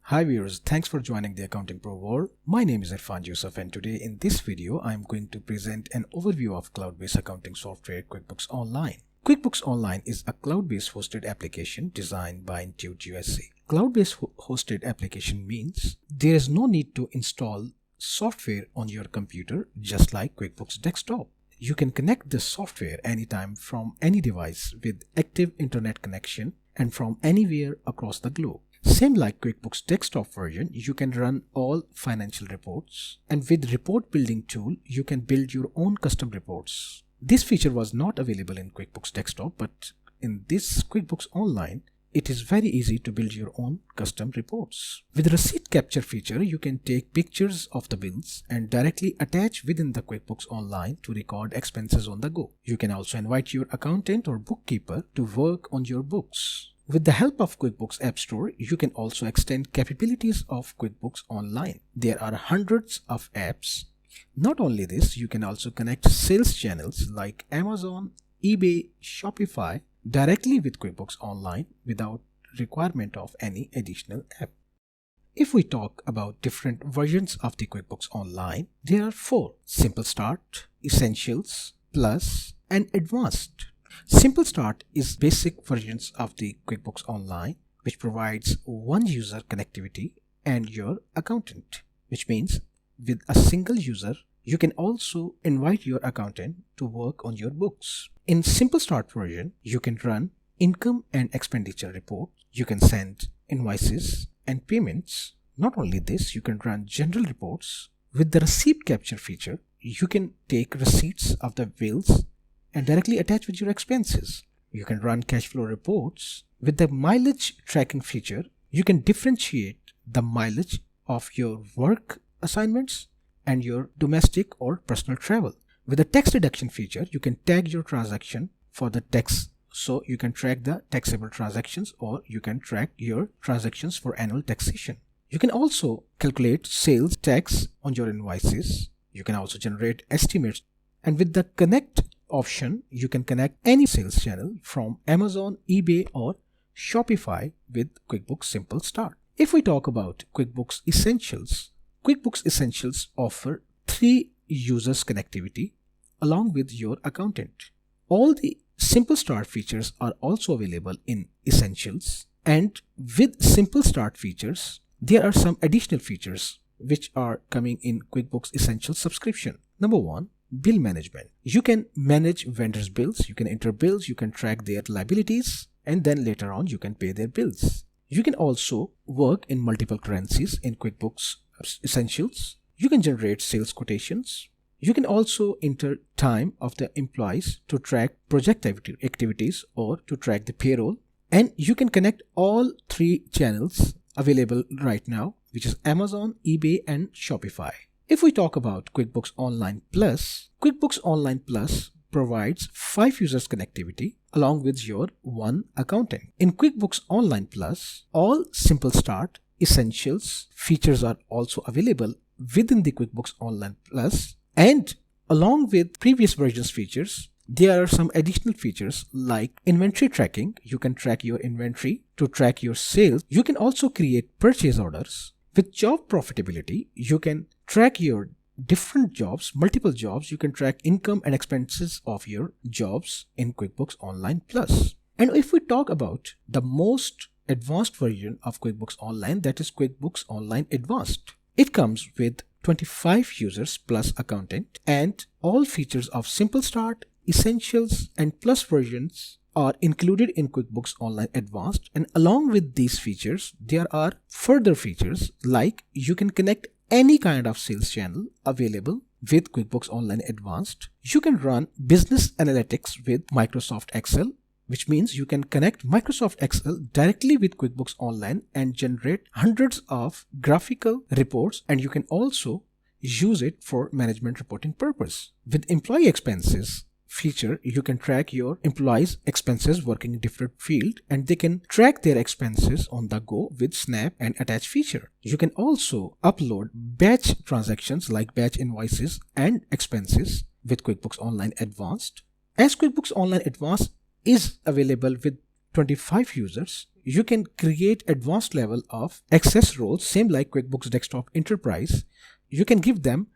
Hi viewers, thanks for joining the Accounting Pro world. My name is Irfan Yusuf and today in this video I am going to present an overview of cloud-based accounting software QuickBooks Online. QuickBooks Online is a cloud-based hosted application designed by Intuit USA. Cloud-based hosted application means there is no need to install software on your computer just like QuickBooks Desktop. You can connect this software anytime from any device with active internet connection and from anywhere across the globe. Same like QuickBooks Desktop version, you can run all financial reports, and with report building tool, you can build your own custom reports. This feature was not available in QuickBooks Desktop, but in this QuickBooks Online, it is very easy to build your own custom reports. With receipt capture feature, you can take pictures of the bills and directly attach within the QuickBooks Online to record expenses on the go. You can also invite your accountant or bookkeeper to work on your books. With the help of QuickBooks App Store, you can also extend capabilities of QuickBooks Online. There are hundreds of apps. Not only this, you can also connect sales channels like Amazon, eBay, Shopify directly with QuickBooks Online without requirement of any additional app. If we talk about different versions of the QuickBooks Online, there are 4: Simple Start, Essentials, Plus, and Advanced. Simple Start is basic versions of the QuickBooks Online, which provides one user connectivity and your accountant, which means with a single user, you can also invite your accountant to work on your books. In Simple Start version, you can run income and expenditure report. You can send invoices and payments. Not only this, you can run general reports. With the receipt capture feature, you can take receipts of the bills and directly attach with your expenses. You can run cash flow reports. With the mileage tracking feature, you can differentiate the mileage of your work assignments and your domestic or personal travel. With the tax deduction feature, you can tag your transaction for the tax, so you can track the taxable transactions or you can track your transactions for annual taxation. You can also calculate sales tax on your invoices. You can also generate estimates, and with the connect option, you can connect any sales channel from Amazon, eBay, or Shopify with QuickBooks Simple Start. If we talk about QuickBooks Essentials offer 3 users connectivity along with your accountant. All the Simple Start features are also available in Essentials, and with Simple Start features, there are some additional features which are coming in QuickBooks Essentials subscription. Number 1, bill management. You can manage vendors' bills, you can enter bills, you can track their liabilities, and then later on you can pay their bills. You can also work in multiple currencies in QuickBooks Essentials. You can generate sales quotations. You can also enter time of the employees to track project activities or to track the payroll. And you can connect all 3 channels available right now, which is Amazon, eBay, and Shopify. If we talk about QuickBooks Online Plus, QuickBooks Online Plus provides 5 users connectivity along with your 1 accountant. In QuickBooks Online Plus, all Simple Start, Essentials features are also available within the QuickBooks Online Plus, and along with previous versions features, there are some additional features like inventory tracking. You can track your inventory to track your sales. You can also create purchase orders. With job profitability, you can track your different jobs, multiple jobs. You can track income and expenses of your jobs in QuickBooks Online Plus. And if we talk about the most advanced version of QuickBooks Online, that is QuickBooks Online Advanced. It comes with 25 users plus accountant, and all features of Simple Start, Essentials, and Plus versions are included in QuickBooks Online Advanced. And along with these features, there are further features like you can connect any kind of sales channel available with QuickBooks Online Advanced. You can run business analytics with Microsoft Excel, which means you can connect Microsoft Excel directly with QuickBooks Online and generate hundreds of graphical reports, and you can also use it for management reporting purpose. With employee expenses feature, you can track your employees' expenses working in different field, and they can track their expenses on the go with Snap and Attach feature. You can also upload batch transactions like batch invoices and expenses with QuickBooks Online Advanced. As QuickBooks Online Advanced is available with 25 users, you can create advanced level of access roles, same like QuickBooks Desktop Enterprise. You can give them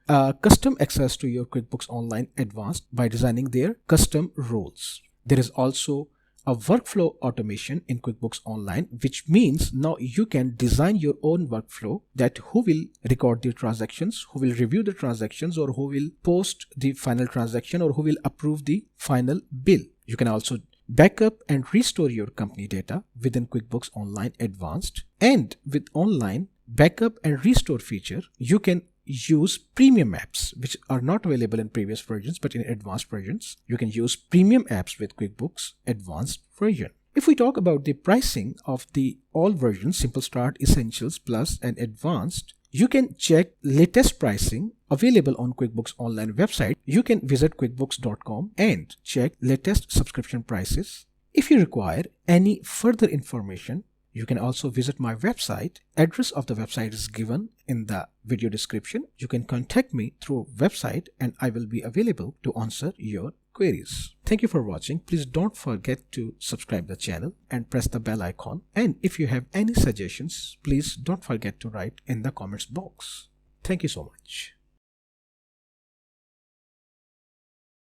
custom access to your QuickBooks Online Advanced by designing their custom roles. There is also a workflow automation in QuickBooks Online, which means now you can design your own workflow, that who will record the transactions, who will review the transactions, or who will post the final transaction, or who will approve the final bill. You can also backup and restore your company data within QuickBooks Online Advanced. And with online backup and restore feature, you can use premium apps which are not available in previous versions, but in advanced versions you can use premium apps with QuickBooks Advanced version. If we talk about the pricing of the all versions, Simple Start, Essentials, Plus and Advanced, you can check latest pricing available on QuickBooks Online website. You can visit quickbooks.com and check latest subscription prices. If you require any further information, you can also visit my website. Address of the website is given in the video description. You can contact me through website and I will be available to answer your queries. Thank you for watching. Please don't forget to subscribe the channel and press the bell icon. And if you have any suggestions, please don't forget to write in the comments box. Thank you so much.